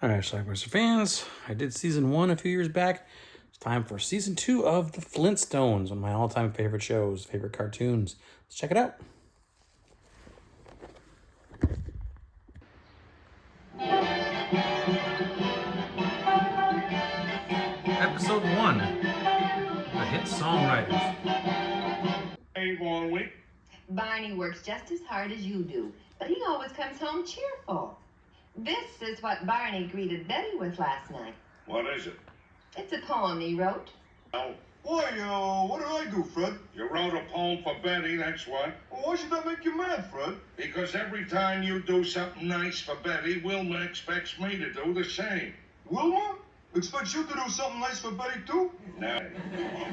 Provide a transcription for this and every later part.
Alright, Schlockmeister fans, I did season 1 a few years back. It's time for season 2 of the Flintstones, one of my all-time favorite shows, favorite cartoons. Let's check it out. Episode 1, the hit songwriters. Hey, won't we? Barney works just as hard as you do, but he always comes home cheerful. This is what Barney greeted Betty with last night. What is it? It's a poem he wrote. Oh, Why, what did I do, Fred? you wrote a poem for Betty, that's what. Well, why should that make you mad, Fred? Because every time you do something nice for Betty, Wilma expects me to do the same. Wilma? Expects you to do something nice for Betty, too? Now,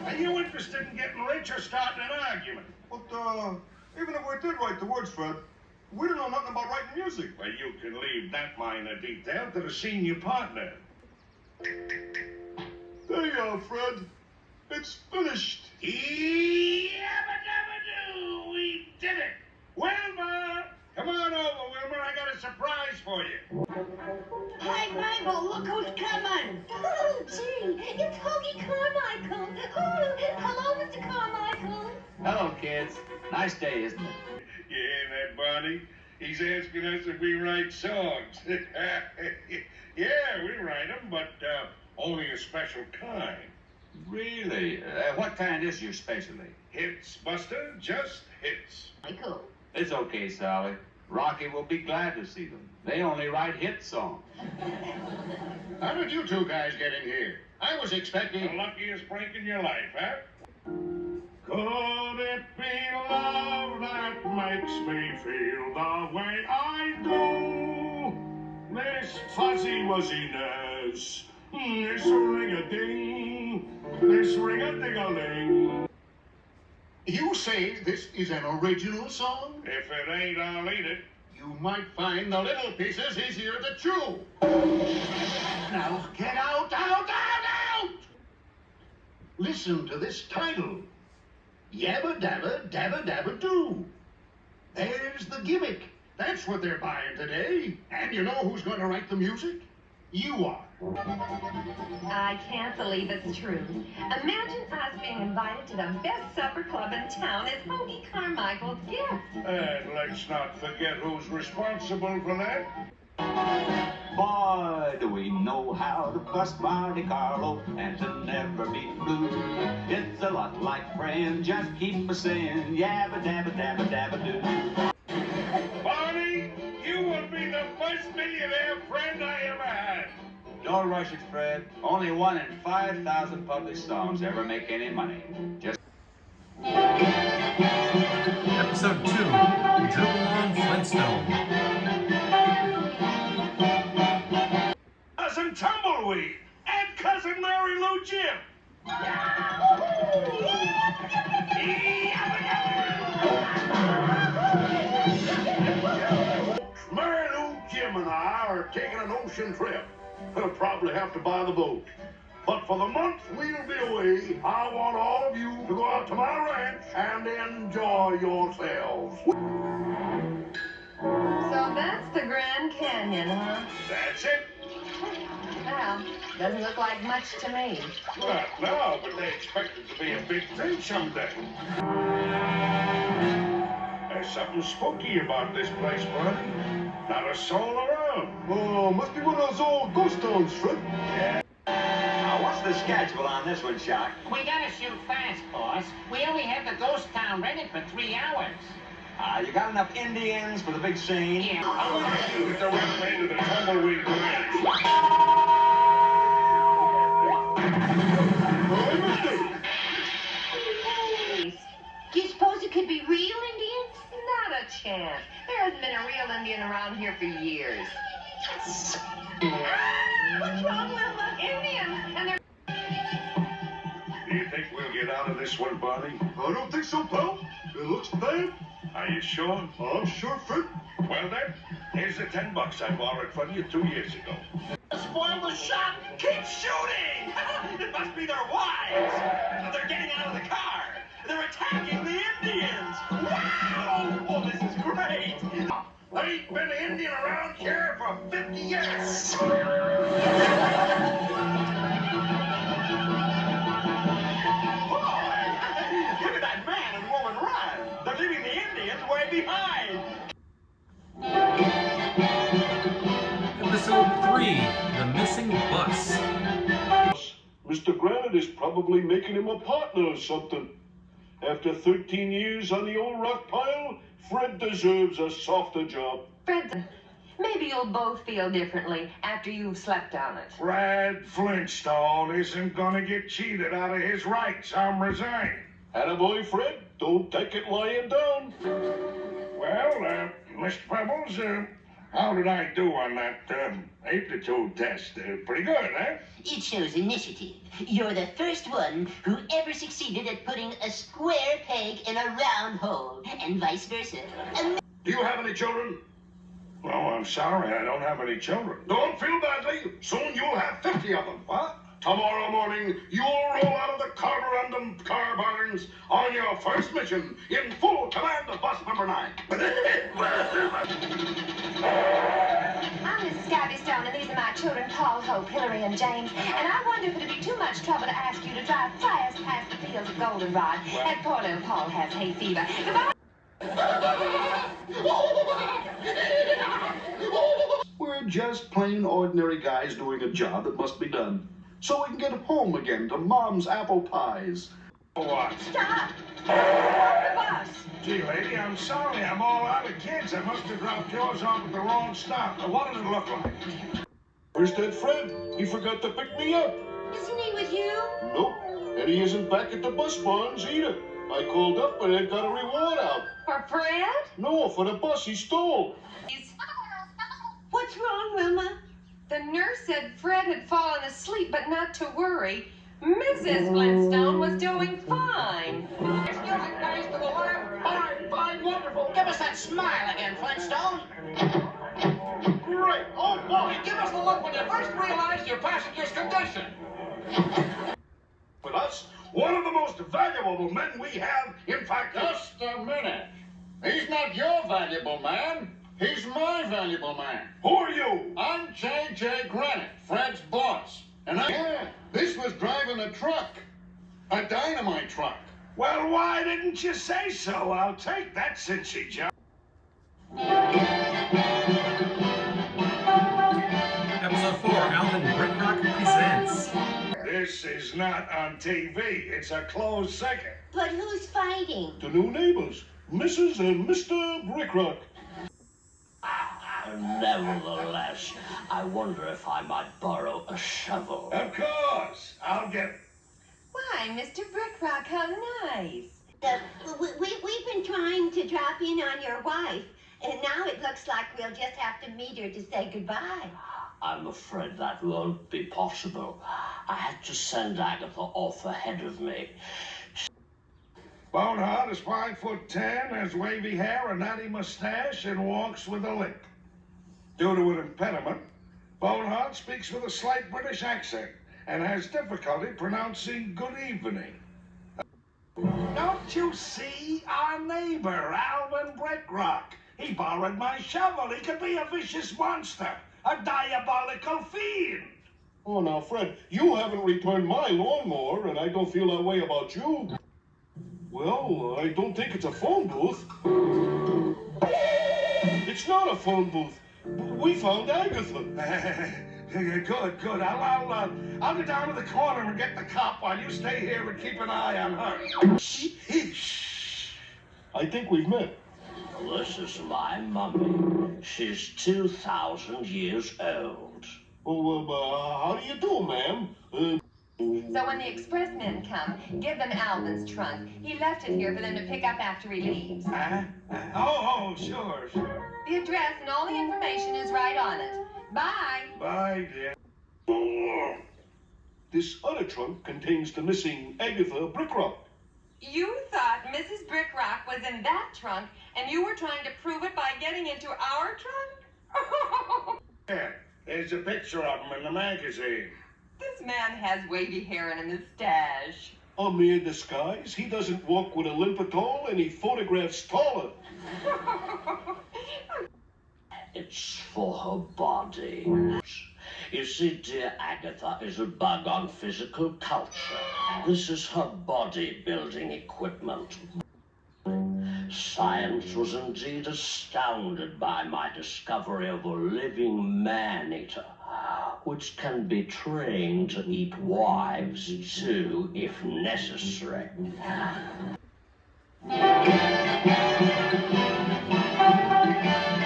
are you interested in getting rich or starting an argument? But, even if we did write the words, Fred, we don't know nothing about writing music. Well, you can leave that minor detail to the senior partner. There you are, Fred. It's finished. Yabba-dabba-doo! We did it! Wilma! Come on over, Wilma. I got a surprise for you. Hi, Mabel, look who's coming. Oh, gee, it's Hoagie Carmichael. Oh, hello, Mr. Carmichael. Hello, kids. Nice day, isn't it? Yeah, that Barney. He's asking us if we write songs. Yeah, we write them, but only a special kind. Really? What kind is your specialty? Hits, Buster, just hits. Michael. It's okay, Sally. Rocky will be glad to see them. They only write hit songs. How did you two guys get in here? I was The expecting... luckiest break in your life, huh? Could it be love that makes me feel the way I do? This fuzzy wuzziness, this ring-a-ding, this ring-a-ding-a-ling. You say this is an original song? If it ain't, I'll eat it. You might find the little pieces easier to chew. Now get out, out, out, out! Listen to this title. Yabba dabba dabba dabba doo. There's the gimmick. That's what they're buying today. And you know who's going to write the music? You are. I can't believe it's true. Imagine us being invited to the best supper club in town as Hoagie Carmichael's guest. And let's not forget who's responsible for that. Boy, do we know how to bust Monte Carlo and to never be blue. It's a lot like friends, just keep a saying, yabba dabba dabba dabba doo. Barney, you will be the first millionaire friend I ever had. Don't rush it, Fred. Only 1 in 5,000 published songs ever make any money. Just Episode 2, Dribble on Flintstone. Cousin Tumbleweed and Cousin Mary Lou Jim. Mary Lou Jim and I are taking an ocean trip. We'll probably have to buy the boat. But for the month we'll be away, I want all of you to go out to my ranch and enjoy yourselves. So that's the Grand Canyon, huh? That's it. Well, doesn't look like much to me. Well, no, but they expect it to be a big thing someday. There's something spooky about this place, Barney. Not a soul around. Oh, must be one of those old ghost towns, Fred. now, what's the schedule on this one, Shock? We gotta shoot fast, boss. We only have the ghost town ready for 3 hours. You got enough Indians for the big scene? Yeah. I want to shoot the right way to the tumbleweed ranch. Do you suppose it could be real Indians? Not a chance. There hasn't been a real Indian around here for years. What's wrong, Wilma? Indians! And they're... Do you think we'll get out of this one, Barney? I don't think so, pal. It looks bad. Are you sure? I'm sure, Fred. Well then, here's the $10 I borrowed from you 2 years ago. Spoil the shot! Keep shooting! It must be their wives! They're getting out of the car! They're attacking the Indians! Wow! Oh, this is great! There ain't been an Indian around here for 50 years. Boy, look at that man and woman run. They're leaving the Indians way behind. Episode 3, The Missing Bus. Mr. Granite is probably making him a partner or something. After 13 years on the old rock pile, Fred deserves a softer job. Fred, maybe you'll both feel differently after you've slept on it. Fred Flintstone isn't gonna get cheated out of his rights. I'm resigning. Attaboy, Fred. Don't take it lying down. Well, Mr. Pebbles, how did I do on that aptitude test? Pretty good, eh? It shows initiative. You're the first one who ever succeeded at putting a square peg in a round hole, and vice versa. Do you have any children? Oh, I'm sorry, I don't have any children. Don't feel badly. Soon you'll have 50 of them. What? Tomorrow morning, you'll roll out of the carborundum car barns on your first mission in full command of bus number 9. I'm Mrs. Gabby Stone, and these are my children, Paul, Hope, Hillary, and James. And I wonder if it'd be too much trouble to ask you to drive fast past the fields of goldenrod. And poor little Paul has hay fever. Goodbye. We're just plain ordinary guys doing a job that must be done, so we can get home again to Mom's apple pies. What? Stop! The bus! Gee, lady, I'm sorry. I'm all out of kids. I must have dropped yours off at the wrong stop. What does it look like? Where's that Fred? He forgot to pick me up. Isn't he with you? Nope. And he isn't back at the bus barns either. I called up and I got a reward out. For Fred? No, for the bus he stole. What's wrong, Wilma? The nurse said Fred had fallen asleep, but not to worry. Mrs. Flintstone was doing fine. Music plays to the left. Fine, fine, wonderful. Give us that smile again, Flintstone. Great. Oh, boy. Give us the look when you first realized your passenger's condition. With us, one of the most valuable men we have, in fact... Just a minute. He's not your valuable man. He's my valuable man. Who are you? I'm J.J. Granite, Fred's boss. And this was driving a truck. A dynamite truck. Well, why didn't you say so? I'll take that cinchy job. Episode 4, Alvin Brickrock presents. This is not on TV. It's a closed second. But who's fighting? The new neighbors, Mrs. and Mr. Brickrock. Nevertheless, I wonder if I might borrow a shovel. Of course. I'll get it. Why, Mr. Brickrock, how nice. We've been trying to drop in on your wife, and now it looks like we'll just have to meet her to say goodbye. I'm afraid that won't be possible. I had to send Agatha off ahead of me. Boneheart is 5'10", has wavy hair, a natty mustache, and walks with a limp. Due to an impediment, Boneheart speaks with a slight British accent and has difficulty pronouncing good evening. Don't you see our neighbor, Alvin Brickrock? He borrowed my shovel. He could be a vicious monster, a diabolical fiend. Oh, now, Fred, you haven't returned my lawnmower, and I don't feel that way about you. Well, I don't think it's a phone booth. It's not a phone booth. We found Agatha. Good. I'll go down to the corner and get the cop while you stay here and keep an eye on her. I think we've met. This is my mummy. She's 2,000 years old. Oh, how do you do, ma'am? So when the expressmen come, give them Alvin's trunk. He left it here for them to pick up after he leaves. Sure. The address and all the information is right on it. Bye. Bye, dear. This other trunk contains the missing Agatha Brickrock. You thought Mrs. Brickrock was in that trunk, and you were trying to prove it by getting into our trunk? Yeah, there's a picture of him in the magazine. This man has wavy hair and a mustache. A mere disguise. He doesn't walk with a limp at all, and he photographs taller. habits for her body. You see, dear Agatha is a bug on physical culture. This is her bodybuilding equipment. Science was indeed astounded by my discovery of a living man-eater, which can be trained to eat wives too, if necessary.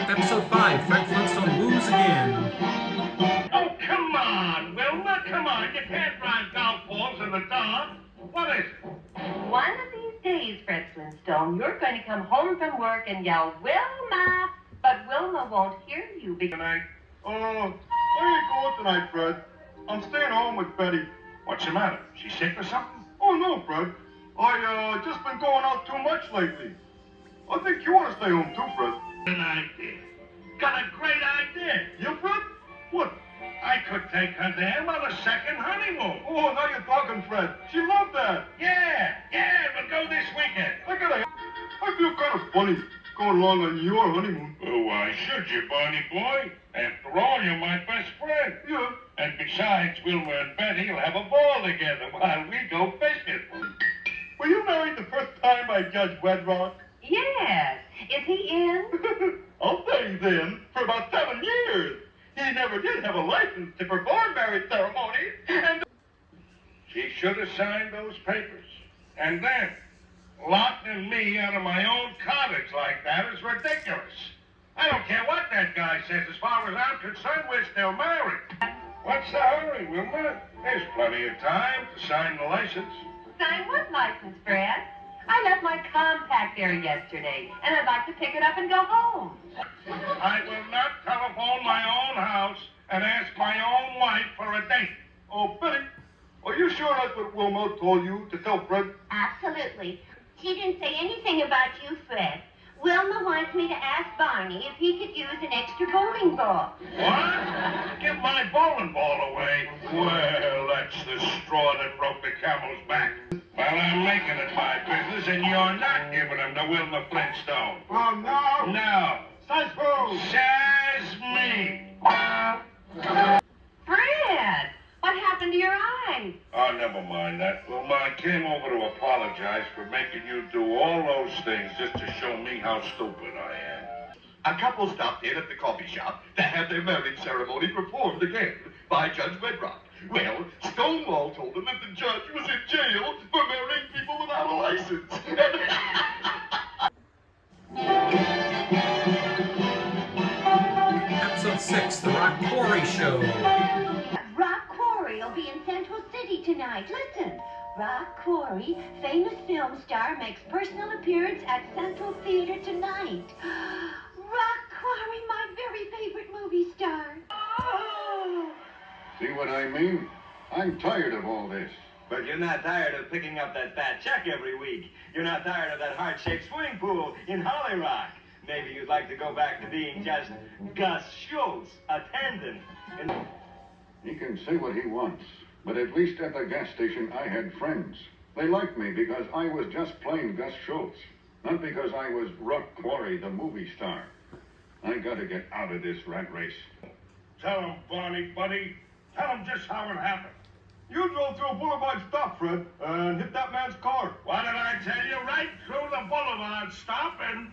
Episode 5, Fred Flintstone woos again. Oh, come on, Wilma, come on. You can't drive golf balls in the dark. What is it? One of these days, Fred Flintstone, you're going to come home from work and yell, Wilma! But Wilma won't hear you because... Tonight? Oh, I ain't going tonight, Fred. I'm staying home with Betty. What's the matter? She sick or something? Oh, no, Fred. I just been going out too much lately. I think you want to stay home too, Fred. An idea. Got a great idea. You, Fred? What? I could take her there on a second honeymoon. Oh, now you're talking, Fred. She loved that. Yeah, we'll go this weekend. I feel kind of funny going along on your honeymoon. Oh, why should you, Barney boy? After all, you're my best friend. Yeah. And besides, Wilma and Betty will have a ball together while we go fishing. Were you married the first time by Judge Wedrock? Yes. Is he in? I'll say he's in for about 7 years. He never did have a license to perform marriage ceremonies, and... She should have signed those papers. And then, locking me out of my own cottage like that is ridiculous. I don't care what that guy says. As far as I'm concerned, we're still married. What's the hurry, Wilma? There's plenty of time to sign the license. Sign what license, Fred? I left my compact there yesterday, and I'd like to pick it up and go home. I will not telephone my own house and ask my own wife for a date. Oh, Betty, are you sure that's what Wilma told you to tell Fred? Absolutely. She didn't say anything about you, Fred. Wilma wants me to ask Barney if he could use an extra bowling ball. What? Give my bowling ball away? Well, that's the straw that broke the camel's back. Well, I'm making it my business, and you're not giving them to Wilma Flintstone. Oh, no. No. Says who? Says me. Fred, what happened to your eyes? Oh, never mind that. Wilma, I came over to apologize for making you do all those things just to show me how stupid I am. A couple stopped in at the coffee shop to have their marriage ceremony performed again by Judge Brickrock. Well, Stonewall told them that the judge was in jail for marrying people without a license. Episode 6, The Rock Quarry Show. Rock Quarry will be in Central City tonight. Listen, Rock Quarry, famous film star, makes personal appearance at Central Theater tonight. Rock Quarry, my very favorite movie star. Oh. See what I mean? I'm tired of all this. But you're not tired of picking up that fat check every week. You're not tired of that heart-shaped swimming pool in Holly Rock. Maybe you'd like to go back to being just Gus Schultz, attendant. He can say what he wants, but at least at the gas station I had friends. They liked me because I was just plain Gus Schultz, not because I was Rock Quarry, the movie star. I gotta get out of this rat race. Tell him, Barney, buddy. Tell him just how it happened. You drove through a boulevard stop, Fred, and hit that man's car. What did I tell you? Right through the boulevard stop and...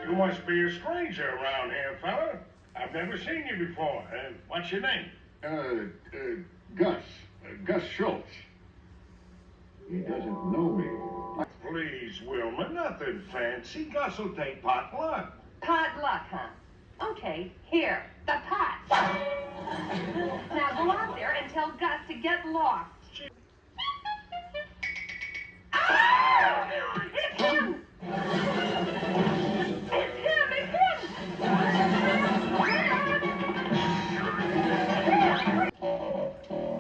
You must be a stranger around here, fella. I've never seen you before. What's your name? Gus Schultz. He doesn't know me. Please, Wilma, nothing fancy. Gus will take pot luck. Pot luck, huh? Okay, here, the pot. Now go out there and tell Gus to get lost. Ah! It's him! It's him! It's him!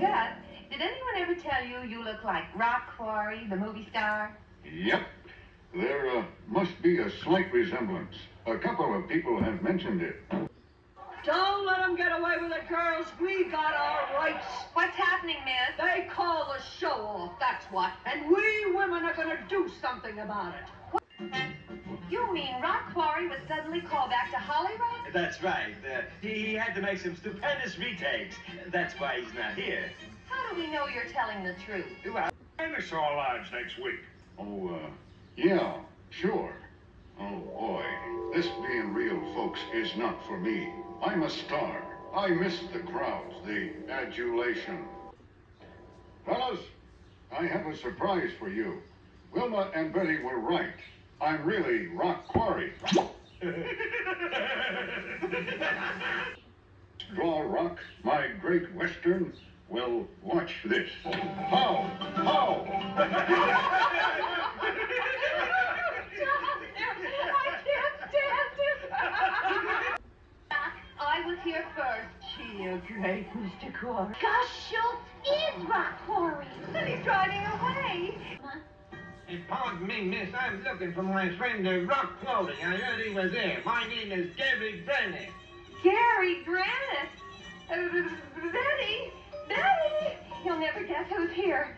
Gus, did anyone ever tell you you look like Rock Quarry, the movie star? Yep. There must be a slight resemblance. A couple of people have mentioned it. Don't let them get away with it, girls. We got our rights. What's happening, miss? They call the show off, that's what. And we women are going to do something about it. You mean Rock Quarry was suddenly called back to Hollywood? That's right. He had to make some stupendous retakes. That's why he's not here. How do we know you're telling the truth? Well, Dinosaur Lodge next week. Oh, yeah, sure. Oh, boy. This being real, folks, is not for me. I'm a star. I miss the crowds, the adulation. Fellas, I have a surprise for you. Wilma and Betty were right. I'm really Rock Quarry. Draw Rock, my great western. Well, watch this. How? How? I can't stand it. I was here first. You're great, Mr. Quarry. Gus Schultz is Rock Quarry. And he's driving away. Hey, pardon me, miss. I'm looking for my friend, Rock Quarry. I heard he was there. My name is Gary Granite. Gary Granite? Betty? Betty? You'll never guess who's here.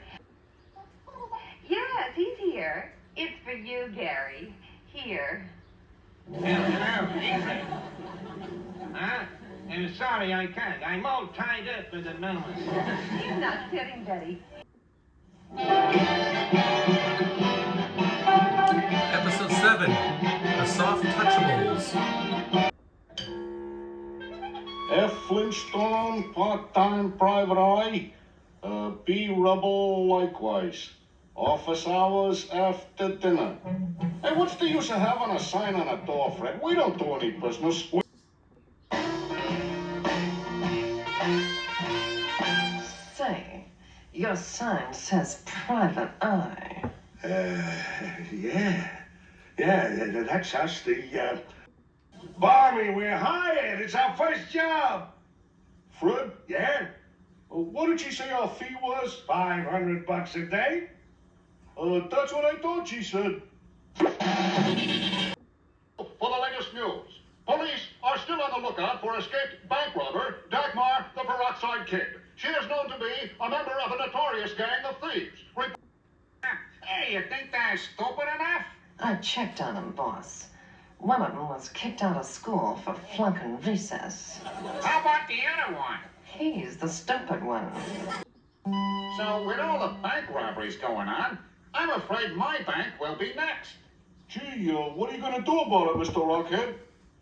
Yes, he's here. It's for you, Gary. Here. Hello, Ingrid. Huh? I'm sorry I can't. I'm all tied up at the moment. He's not kidding, Betty. Episode 7, The Soft Touchables. F. Flintstone, part-time private eye. B. Rubble, likewise. Office hours after dinner. Hey, what's the use of having a sign on a door, Fred? We don't do any business. Say, your sign says private eye. Yeah, that's us, Barney, we're hired. It's our first job. Fred, Yeah? what did she say our fee was? $500 a day? That's what I thought she said. For the latest news, police are still on the lookout for escaped bank robber Dagmar the Peroxide Kid. She is known to be a member of a notorious gang of thieves. Hey, you think they're stupid enough? I checked on them, boss. One of them was kicked out of school for flunking recess. How about the other one? He's the stupid one. So, with all the bank robberies going on, I'm afraid my bank will be next. Gee, what are you gonna do about it, Mr. Rockhead?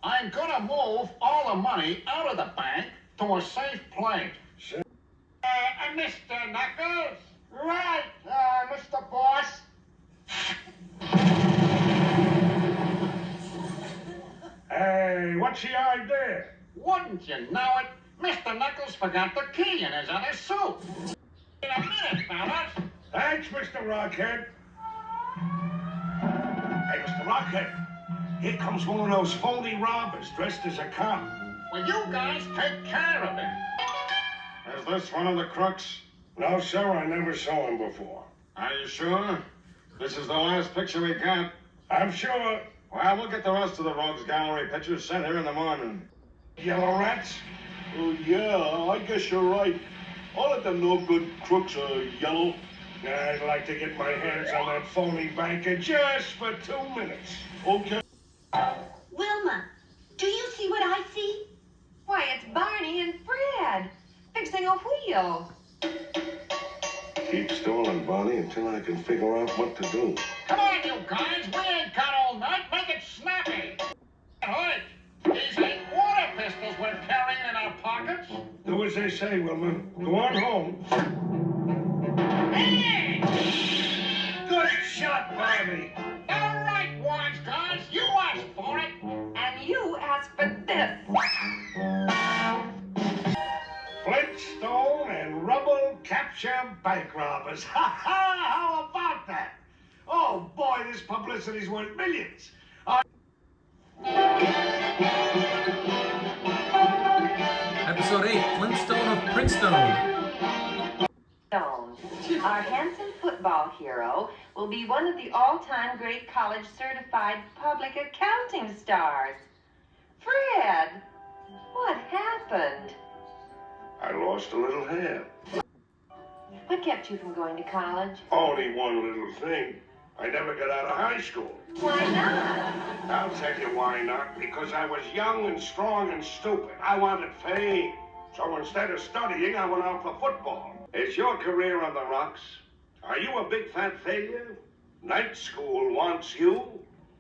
I'm gonna move all the money out of the bank to a safe place. Mr. Knuckles? Right, Mr. Boss. Hey, what's the idea? Wouldn't you know it? Mr. Knuckles forgot the key in his other suit. In a minute, fellas. Thanks, Mr. Rockhead. Hey, Mr. Rockhead, here comes one of those phony robbers dressed as a cop. Well, you guys take care of it. Is this one of the crooks? No, sir, I never saw him before. Are you sure? This is the last picture we got. I'm sure. Well, we'll get the rest of the Rogues Gallery pictures sent here in the morning. Yellow rats? Oh, yeah, I guess you're right. All of them no-good crooks are yellow. I'd like to get my hands on that phony banker just for 2 minutes. Okay. Wilma, do you see what I see? Why, it's Barney and Fred fixing a wheel. Keep stalling, Barney, until I can figure out what to do. Come on, you guys. We ain't got all night. Make it snappy. Alright. These ain't water pistols we're carrying in our pockets. Do as they say, Wilma. Go on home. Hey! Good shot, Barney. All right, wise guys. You asked for it. And you asked for this. Flintstone and Rubble capture bank robbers. Ha ha! How about that? Oh boy, this publicity's worth millions. Episode 8, Flintstone of Prinstone. Our handsome football hero will be one of the all-time great college certified public accounting stars. Fred, what happened? I lost a little hair. What kept you from going to college? Only one little thing. I never got out of high school. Why not? I'll tell you why not. Because I was young and strong and stupid. I wanted fame. So instead of studying, I went out for football. Is your career on the rocks? Are you a big fat failure? Night school wants you.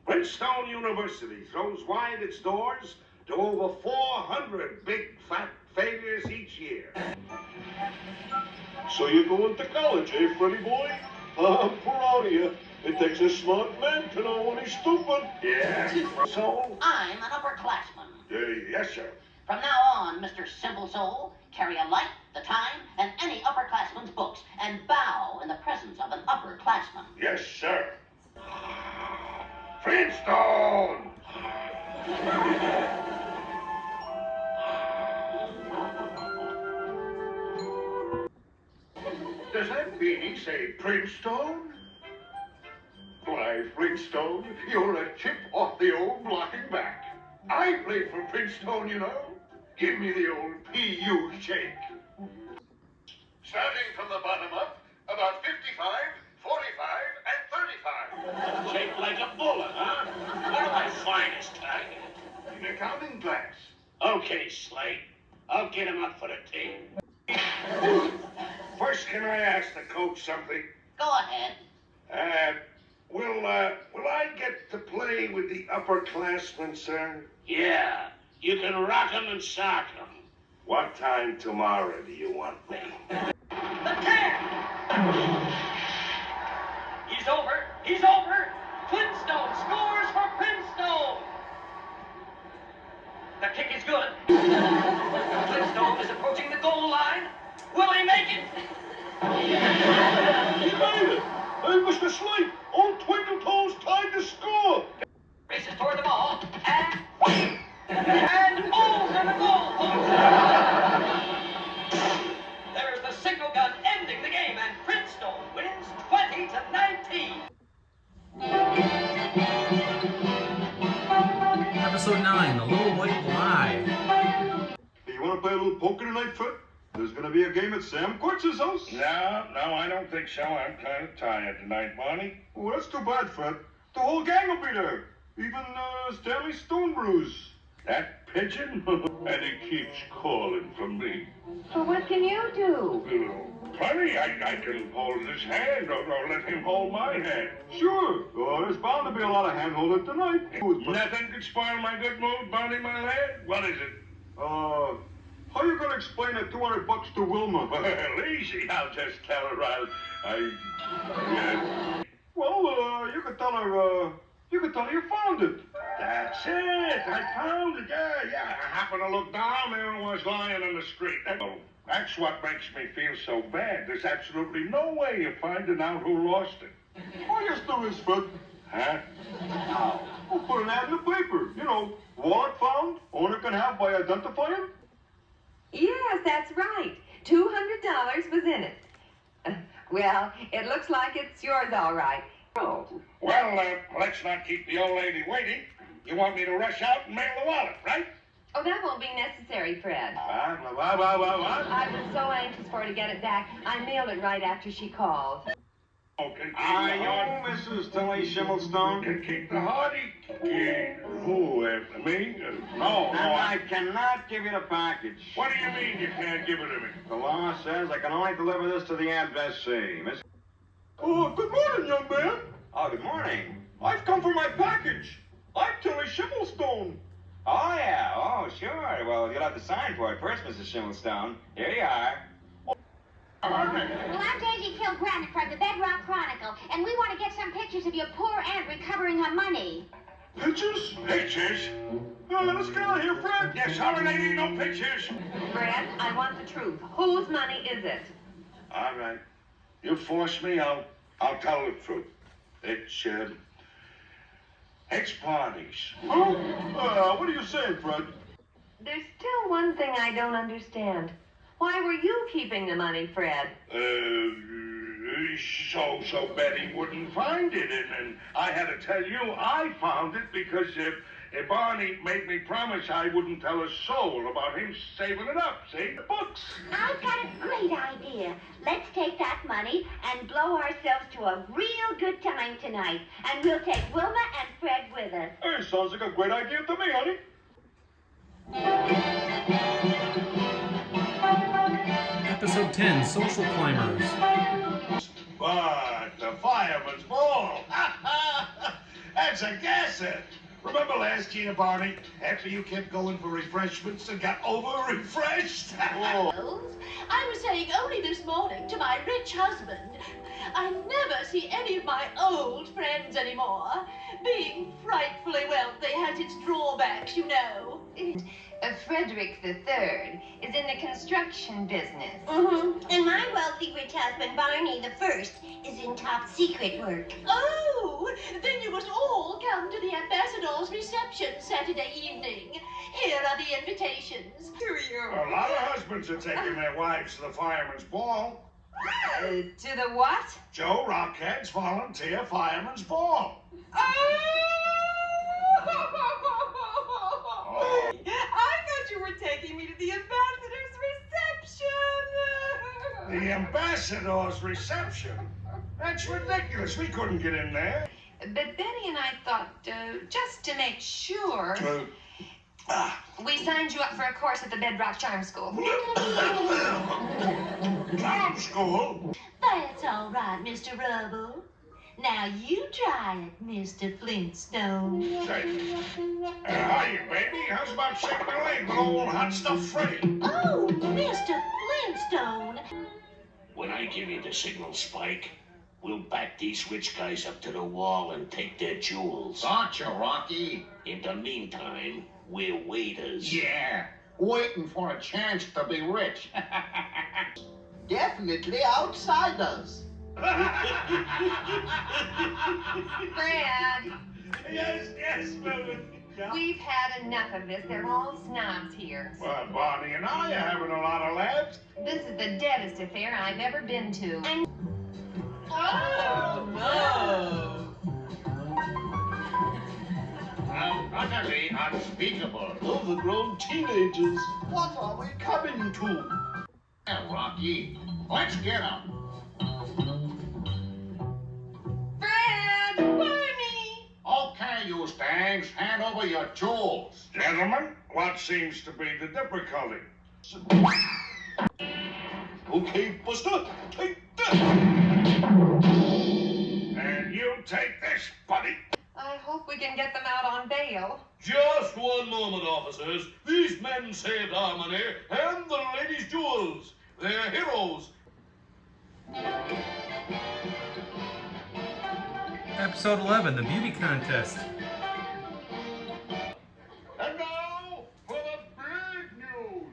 Prinstone University throws wide its doors to over 400 big fat failures each year. So you're going to college, eh, Freddy boy? I'm proud of you. It takes a smart man to know when he's stupid. Yeah. So? I'm an upperclassman. Yes, sir. From now on, Mr. Simple Soul, carry a light, the time, and any upperclassman's books, and bow in the presence of an upperclassman. Yes, sir. Flintstone! Does that beanie say Prinstone? Why, Flintstone, you're a chip off the old blocking back. I played for Prinstone, you know. Give me the old PU shake. Starting from the bottom up, about 55, 45, and 35. Shaped like a bullet, huh? One of my finest, Tiger. In a counting class. Okay, Slate. I'll get him up for the team. First, can I ask the coach something? Go ahead. Will I get to play with the upperclassmen, sir? Yeah, you can rock him and sock him. What time tomorrow do you want me? The 10! He's over! He's over! Flintstone scores for Prinstone! The kick is good. Flintstone is approaching the goal line. Will he make it? He made it! Hey, Mr. Slate, old Twinkle Toes tied the score! Races toward the ball, and over the goal post! There's the signal gun ending the game, and Prinstone wins 20-19. Episode 9, The Little White Lie. Hey, you want to play a little poker tonight, Fred? There's going to be a game at Sam Quartz's house. No, I don't think so. I'm kind of tired tonight, Barney. Oh, that's too bad, Fred. The whole gang will be there. Even Stanley Stonebrews. That pigeon? And he keeps calling for me. Well, what can you do? Plenty. I can hold his hand or let him hold my hand. Sure. Oh, there's bound to be a lot of hand-holding tonight. Nothing could spoil my good mood, Barney, my lad. What is it? How you gonna explain that $200 to Wilma? Well, easy. I'll just tell her Well, you could tell her, you found it. That's it. I found it. Yeah. I happened to look down. There it was lying in the street. That's what makes me feel so bad. There's absolutely no way of finding out who lost it. Oh, yes, there is, Fred. Huh? We'll put an ad in the paper. You know, wallet found, owner can have by identifying. Yes, that's right. $200 was in it. Well, it looks like it's yours all right. Oh. Well, let's not keep the old lady waiting. You want me to rush out and mail the wallet, right? Oh, that won't be necessary, Fred. What? I was so anxious for her to get it back, I mailed it right after she called. Are you Mrs. Tilly Schimmelstone? Can keep the hearty. Who, me? No. I cannot give you the package. What do you mean you can't give it to me? The law says I can only deliver this to the addressee. Miss... Oh, good morning, young man. Oh, good morning. I've come for my package. I'm Tilly Schimmelstone. Oh, yeah. Oh, sure. Well, you'll have to sign for it first, Mrs. Schimmelstone. Here you are. Well, I'm Daisy Kilgranit from the Bedrock Chronicle, and we want to get some pictures of your poor aunt recovering her money. Pictures? Pictures? Let's get out of here, Fred. Yes, sorry, lady, no pictures. Fred, I want the truth. Whose money is it? All right. You force me, I'll tell the truth. It's Barney's. Huh? What are you saying, Fred? There's still one thing I don't understand. Why were you keeping the money, Fred? So Betty wouldn't find it, and I had to tell you I found it because if Barney made me promise I wouldn't tell a soul about him saving it up, see? The books. I've got a great idea. Let's take that money and blow ourselves to a real good time tonight. And we'll take Wilma and Fred with us. Hey, sounds like a great idea to me, honey. Episode 10, Social Climbers. But the fireman's ball. That's a gasset. Remember last year, Barney, after you kept going for refreshments and got over-refreshed? I was saying only this morning to my rich husband, I never see any of my old friends anymore. Being frightfully wealthy has its drawbacks, you know. Frederick III is in the construction business. And my wealthy rich husband, Barney the First, is in top secret work. Oh, then you must all come to the ambassador's reception Saturday evening. Here are the invitations. A lot of husbands are taking their wives to the fireman's ball. To the what? Joe Rockhead's volunteer fireman's ball. I thought you were taking me to the ambassador's reception. The ambassador's reception? That's ridiculous. We couldn't get in there. But Betty and I thought, just to make sure, we signed you up for a course at the Bedrock Charm School. Charm School? That's all right, Mr. Rubble. Now you try it, Mr. Flintstone. Say, hiya, baby. How's about shaking a leg with old hot stuff Freddy? Oh, Mr. Flintstone. When I give you the signal, Spike, we'll back these rich guys up to the wall and take their jewels. Gotcha, Rocky. In the meantime, we're waiters. Yeah, waiting for a chance to be rich. Definitely outsiders. Fred, Yes, Mother. we've had enough of this. They're all snobs here. Well, Barney and I are having a lot of laughs. This is the deadest affair I've ever been to. Oh, no! Utterly unspeakable. Overgrown teenagers. What are we coming to? Now, Rocky, let's get 'em. Fred! Barney! Okay, you Stangs, hand over your jewels. Gentlemen, what seems to be the difficulty? Okay, Buster, take that. And you take this, buddy. I hope we can get them out on bail. Just one moment, officers. These men saved our money and the ladies' jewels. They're heroes. Episode 11, the beauty contest. And now for the big news.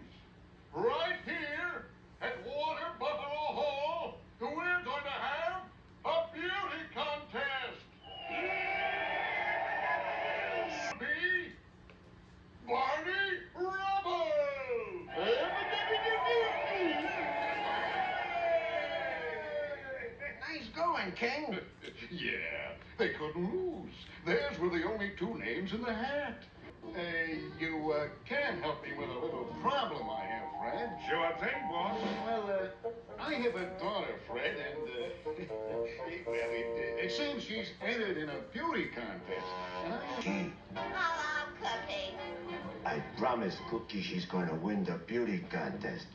Right here at Water Buffalo Hall, we're going to have a beauty contest. Me, Barney Rubble. Nice going, King. Yeah, they couldn't lose. Theirs were the only two names in the hat. You can help me with a little problem I have, Fred. Sure thing, boss. Well, I have a daughter, Fred, and, it seems she's entered in a beauty contest. And Hello, Cookie. I promised Cookie she's going to win the beauty contest.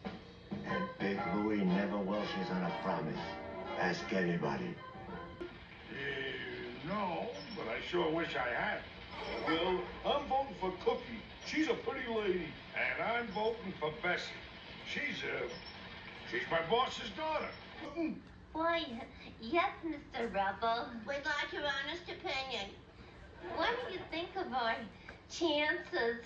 And Big Louie never welches on a promise. Ask anybody. No, but I sure wish I had. Well, I'm voting for Cookie. She's a pretty lady. And I'm voting for Bessie. She's my boss's daughter. Why, yes, Mr. Rubble. We'd like your honest opinion. What do you think of our chances?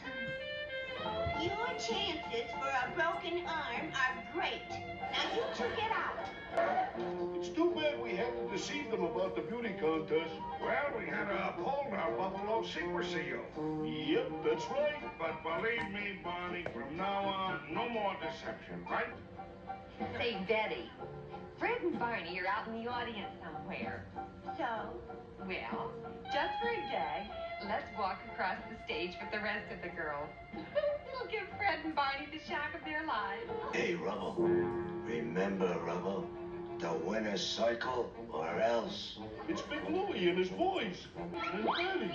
Your chances for a broken arm are great. Now you two get out. It's too bad we had to deceive them about the beauty contest. Well, we had to uphold our Buffalo secrecy oath. Yep, that's right. But believe me, Barney, from now on, no more deception, right? Say, Betty, Fred and Barney are out in the audience somewhere. So, well, just for a gag, let's walk across the stage with the rest of the girls. It'll give Fred and Barney the shock of their lives. Hey, Rubble. Remember, Rubble? The winner's cycle or else. It's Big Louie and his boys. And Betty.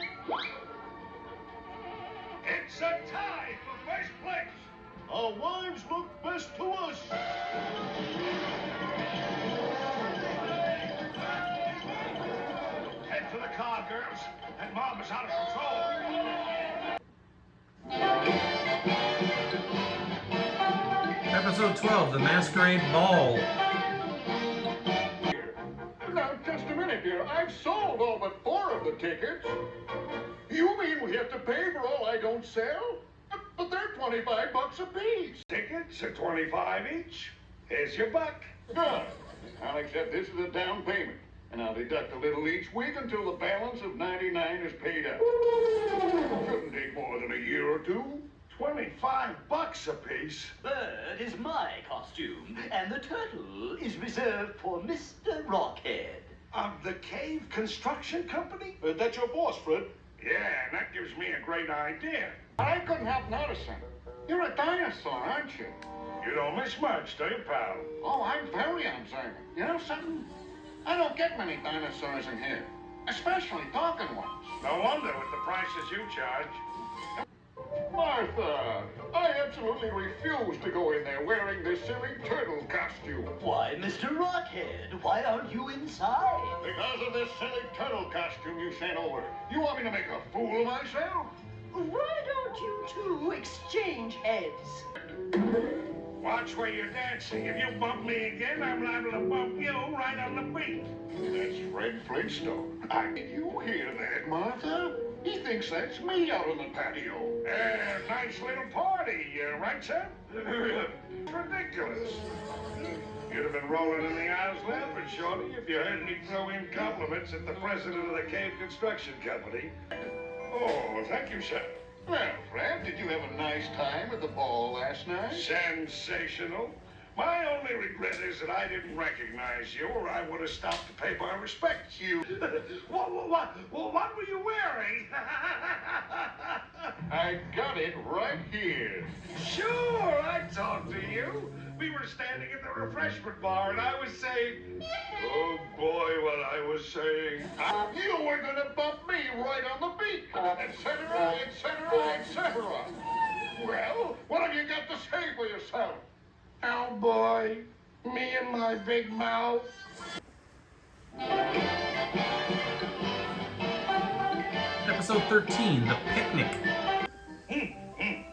It's a tie for first place. Our wives look best to us. Head for the car, girls. That mob is out of control. Episode 12, The Masquerade Ball. Now, just a minute here. I've sold all but 4 of the tickets. You mean we have to pay for all I don't sell? But they're $25 a piece. Tickets are 25 each. Here's your buck. Good. I'll accept this as a down payment, and I'll deduct a little each week until the balance of 99 is paid out. Shouldn't take more than a year or two. $25 a piece. Bird is my costume, and the turtle is reserved for Mr. Rockhead. Of the Cave Construction Company? That's your boss, Fred. Yeah, and that gives me a great idea. I couldn't help noticing. You're a dinosaur, aren't you? You don't miss much, do you, pal? Oh, I'm very observant. You know something? I don't get many dinosaurs in here, especially talking ones. No wonder with the prices you charge. Martha, I absolutely refuse to go in there wearing this silly turtle costume. Why, Mr. Rockhead, why aren't you inside? Because of this silly turtle costume you sent over. You want me to make a fool of myself? Why don't you two exchange heads? Watch where you're dancing. If you bump me again, I'm liable to bump you right on the beat. That's Fred Flintstone. Did you hear that, Martha? He thinks that's me out on the patio. Nice little party, right, sir? It's ridiculous. You'd have been rolling in the aisles laughing, Shorty, if you heard me throw in compliments at the president of the Cave Construction Company. Oh, thank you, sir. Well, Fred, did you have a nice time at the ball last night? Sensational. My only regret is that I didn't recognize you, or I would have stopped to pay my respects. You. What were you wearing? I got it right here. Sure, I talked to you. We were standing at the refreshment bar, and I was saying, oh boy, what I was saying. You were gonna bump me right on the beat, etc., etc., etc. Well, what have you got to say for yourself? Oh boy, me and my big mouth. Episode 13, The Picnic.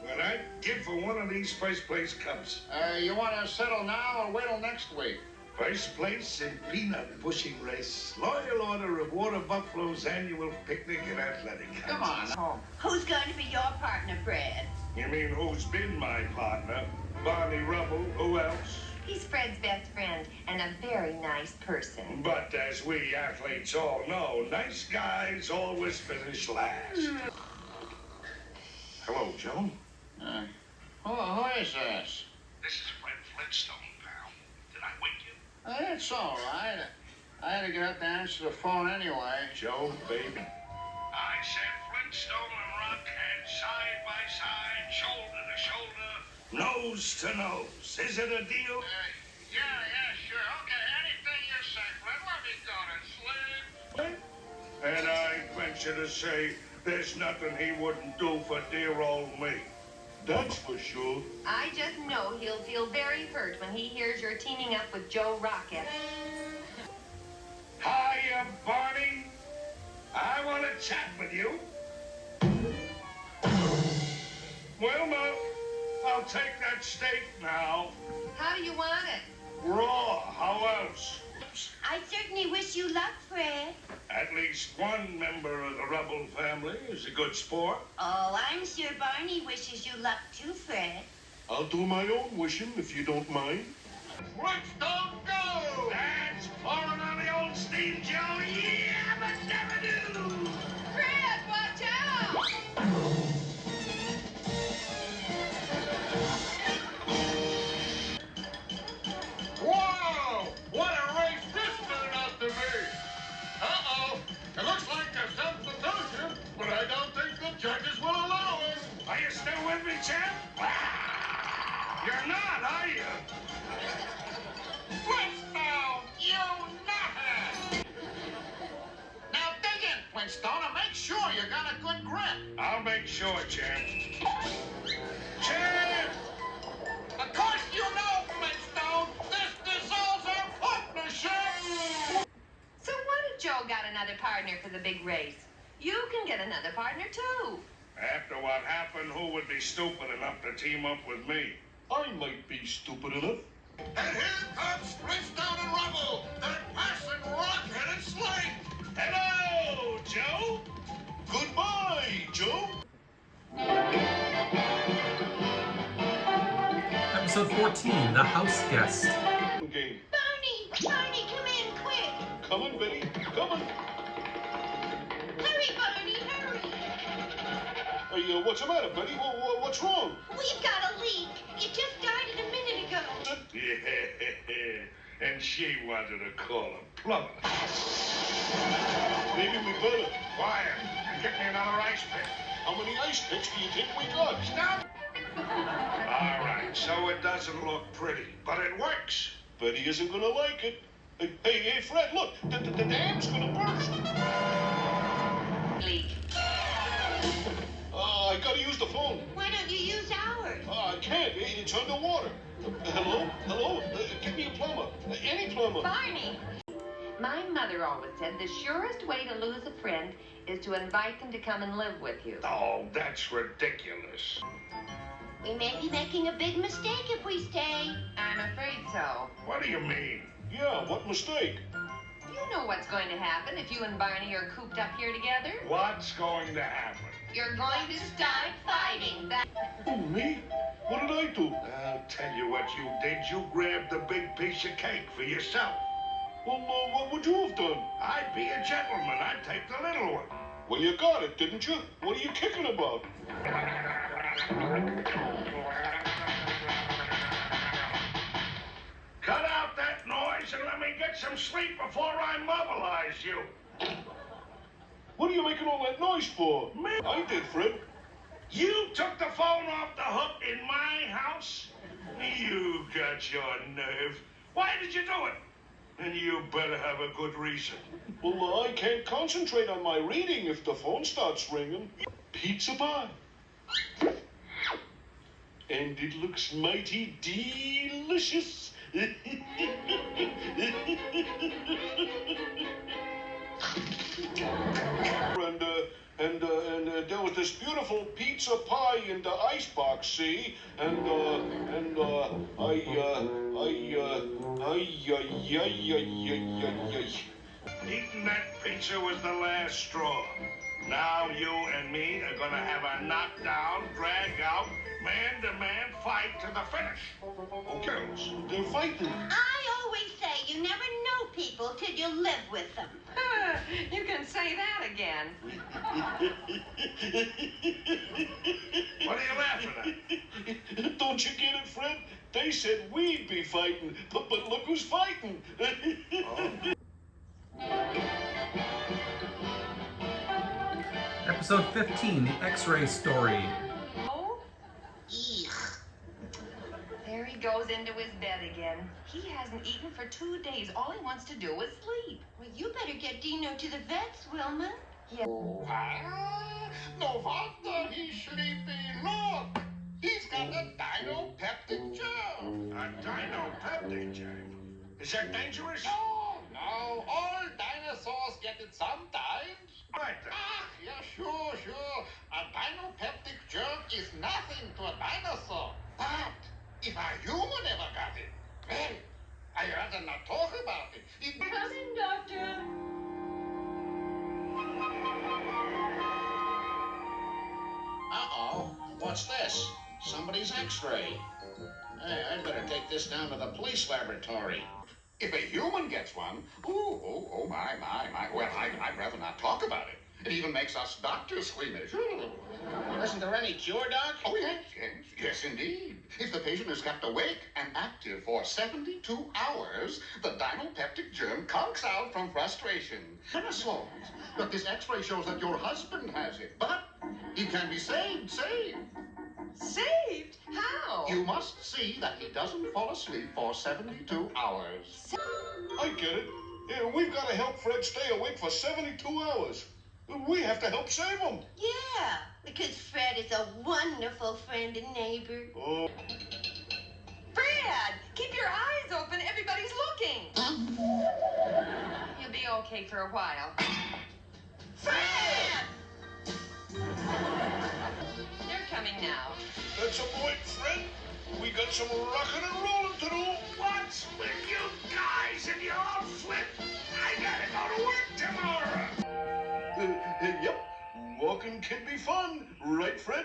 What I'd give for one of these first place cups. You want to settle now or wait till next week? First place in peanut pushing race. Loyal order of Water Buffalo's annual picnic and athletic. Come on. Oh. Who's going to be your partner, Fred? You mean who's been my partner? Barney Rubble, who else? He's Fred's best friend and a very nice person. But as we athletes all know, nice guys always finish last. Hello, Joan. Who is this? This is Fred Flintstone, pal. Did I wake you? It's all right. I had to get up to answer the phone anyway. Joan, baby. I said Flintstone and Rockhead side by side, shoulder to shoulder, nose to nose. Is it a deal? Yeah, sure. Okay, anything you say, Fred. Let me go to sleep. And I venture to say there's nothing he wouldn't do for dear old me. That's for sure. I just know he'll feel very hurt when he hears you're teaming up with Joe Rocket. Hiya, Barney. I want to chat with you. Well, now, I'll take that steak now. How do you want it? Raw, how else? I certainly wish you luck, Fred. At least one member of the Rubble family is a good sport. Oh, I'm sure Barney wishes you luck too, Fred. I'll do my own wishing if you don't mind. Flintstone, go! That's pouring on the old steam, Joe. Yeah, but never do. Fred, watch out! Whoa! What a champ? You're not, are you? Flintstone, you nutter! Now dig in, Flintstone, and make sure you got a good grip. I'll make sure, champ. Champ! Of course you know, Flintstone, this dissolves our partnership! So what if Joe got another partner for the big race? You can get another partner, too. After what happened, who would be stupid enough to team up with me? I might be stupid enough. And here comes Flintstone and Rubble, that passing rock-headed slate. Hello, Joe. Goodbye, Joe. Episode 14, The House Guest. Game. Barney, come in, quick! Coming, Betty. Coming. Hurry, Barney, hurry! Hey, what's the matter, Betty? What's wrong? We've got a leak. It just started a minute ago. Yeah, and she wanted to call a plumber. Maybe we better. Quiet, and get me another ice pick. How many ice picks do you think we got? Stop! All right, so it doesn't look pretty, but it works. Betty isn't gonna like it. Hey, Fred, look, the dam's gonna burst. Leak. I gotta use the phone. Why don't you use ours? I can't. It's underwater. Hello? Give me a plumber. Any plumber. Barney! My mother always said the surest way to lose a friend is to invite them to come and live with you. Oh, that's ridiculous. We may be making a big mistake if we stay. I'm afraid so. What do you mean? Yeah, what mistake? You know what's going to happen if you and Barney are cooped up here together. What's going to happen? You're going to start fighting. Oh, me? What did I do? I'll tell you what you did. You grabbed the big piece of cake for yourself. Well, what would you have done? I'd be a gentleman. I'd take the little one. Well, you got it, didn't you? What are you kicking about? Cut out that noise and let me get some sleep before I mobilize you. What are you making all that noise for? Me? I did, Fred. You took the phone off the hook in my house? You got your nerve. Why did you do it? And you better have a good reason. Well, I can't concentrate on my reading if the phone starts ringing. Pizza pie. And it looks mighty delicious. And there was this beautiful pizza pie in the icebox, see? Eating that pizza was the last straw. Now you and me are gonna have a knockdown, drag-out, man-to-man fight to the finish. Oh, girls, they're fighting. I always say you never know people till you live with them. You can say that again. What are you laughing at? Don't you get it, Fred? They said we'd be fighting, but look who's fighting. Episode 15, The X-Ray Story. Oh? Eek. There he goes into his bed again. He hasn't eaten for 2 days. All he wants to do is sleep. Well, you better get Dino to the vets, Wilma. Yeah. No wonder he's sleepy. Look! He's got a dinopeptic germ. A dinopeptic germ? Is that dangerous? No. All dinosaurs get it sometimes. Right. Yeah, sure. A dinopeptic germ is nothing to a dinosaur. But if a human ever got it, well, I'd rather not talk about it. Come in, Doctor. Uh-oh. What's this? Somebody's x-ray. Hey, I'd better take this down to the police laboratory. If a human gets one, oh, my. Well, I'd rather not talk about it. It even makes us doctors squeamish. Isn't there any cure, Doc? Oh, yes, indeed. If the patient is kept awake and active for 72 hours, the dinopeptic germ conks out from frustration. Dinosaurs. But this x-ray shows that your husband has it. But he can be saved. Saved? How? You must see that he doesn't fall asleep for 72 hours. I get it. Yeah, we've got to help Fred stay awake for 72 hours. We have to help save him. Yeah, because Fred is a wonderful friend and neighbor. Oh. Fred, keep your eyes open. Everybody's looking. You'll be okay for a while. Fred! They're coming now. That's a point, Fred. We got some rocking and rolling to do. What's with you guys and your old flip? I gotta go to work tomorrow. Yep. Walking can be fun, right, Fred?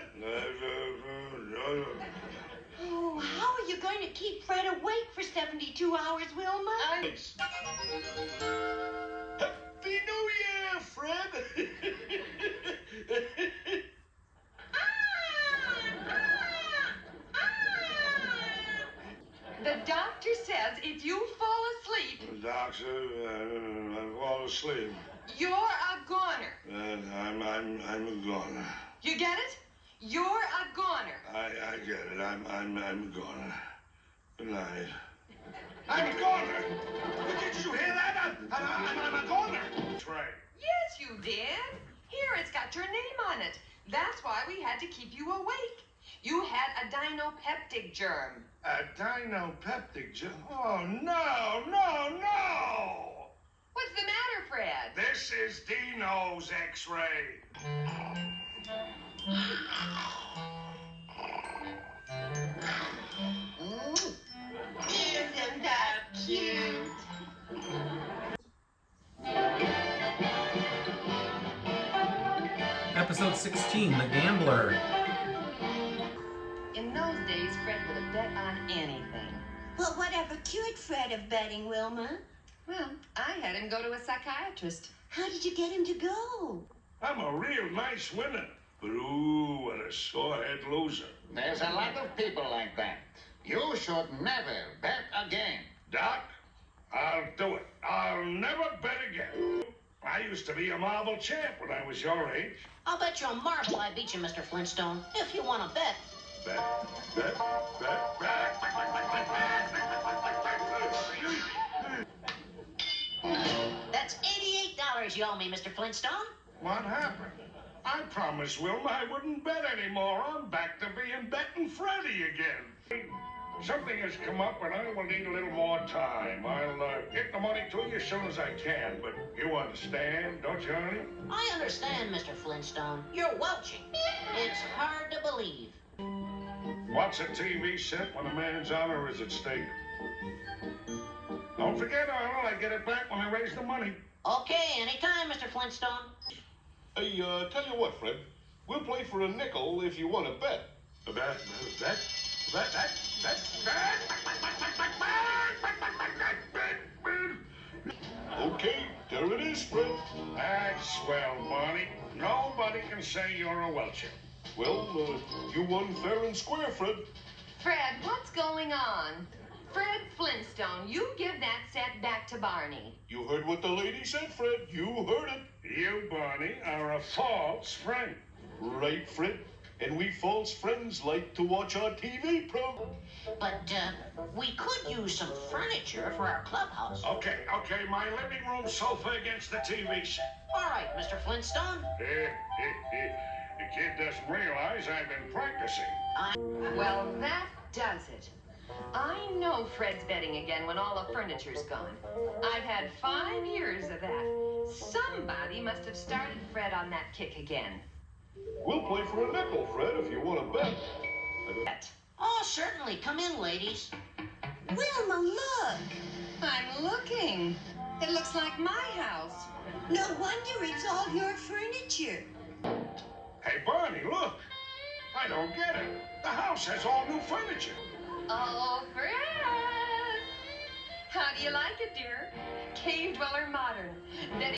Oh, how are you going to keep Fred awake for 72 hours, Wilma? Happy New Year, Fred! The doctor says if you fall asleep, Doctor, I fall asleep. you're a goner. I'm a goner. You get it? You're a goner. I get it. I'm a goner. Good night. I'm a goner. Did you hear that? I'm a goner. That's right. Yes, you did. Here, it's got your name on it. That's why we had to keep you awake. You had a dinopeptic germ. A dinopeptic germ? Oh, no, no, no! What's the matter, Fred? This is Dino's X-ray. Isn't that cute? Episode 16, The Gambler. In those days, Fred would have bet on anything. Well, whatever cured Fred of betting, Wilma? Well, I had him go to a psychiatrist. How did you get him to go? I'm a real nice winner. But ooh, what a sorehead loser. There's a lot of people like that. You should never bet again. Doc, I'll do it. I'll never bet again. I used to be a marble champ when I was your age. I'll bet you a marble I beat you, Mr. Flintstone, if you want to bet. Bet. That's $88 you owe me, Mr. Flintstone. What happened? I promised Wilma I wouldn't bet anymore. I'm back to being betting Freddy again. Something has come up and I will need a little more time. I'll get the money to you as soon as I can, but you understand, don't you, honey? I understand, Mr. Flintstone. You're welching. It's hard to believe. What's a TV set when a man's honor is at stake? Don't forget, Arnold, I get it back when I raise the money. Okay, anytime, Mr. Flintstone. Hey, tell you what, Fred. We'll play for a nickel if you want to bet. Okay, there it is, Fred. That's swell, Barney. Nobody can say you're a welcher. Well, you won fair and square, Fred. Fred, what's going on? Fred Flintstone, you give that set back to Barney. You heard what the lady said, Fred. You heard it. You, Barney, are a false friend. Right, Fred? And we false friends like to watch our TV program. But, we could use some furniture for our clubhouse. Okay, my living room sofa against the TV set. All right, Mr. Flintstone. The kid doesn't realize I've been practicing. Well, that does it. I know Fred's betting again when all the furniture's gone. I've had 5 years of that. Somebody must have started Fred on that kick again. We'll play for a nickel, Fred, if you want to bet. Oh, certainly. Come in, ladies. Wilma, look! I'm looking. It looks like my house. No wonder it's all your furniture. Hey, Barney, look. I don't get it. The house has all new furniture. Oh, Fred! How do you like it, dear? Cave dweller modern.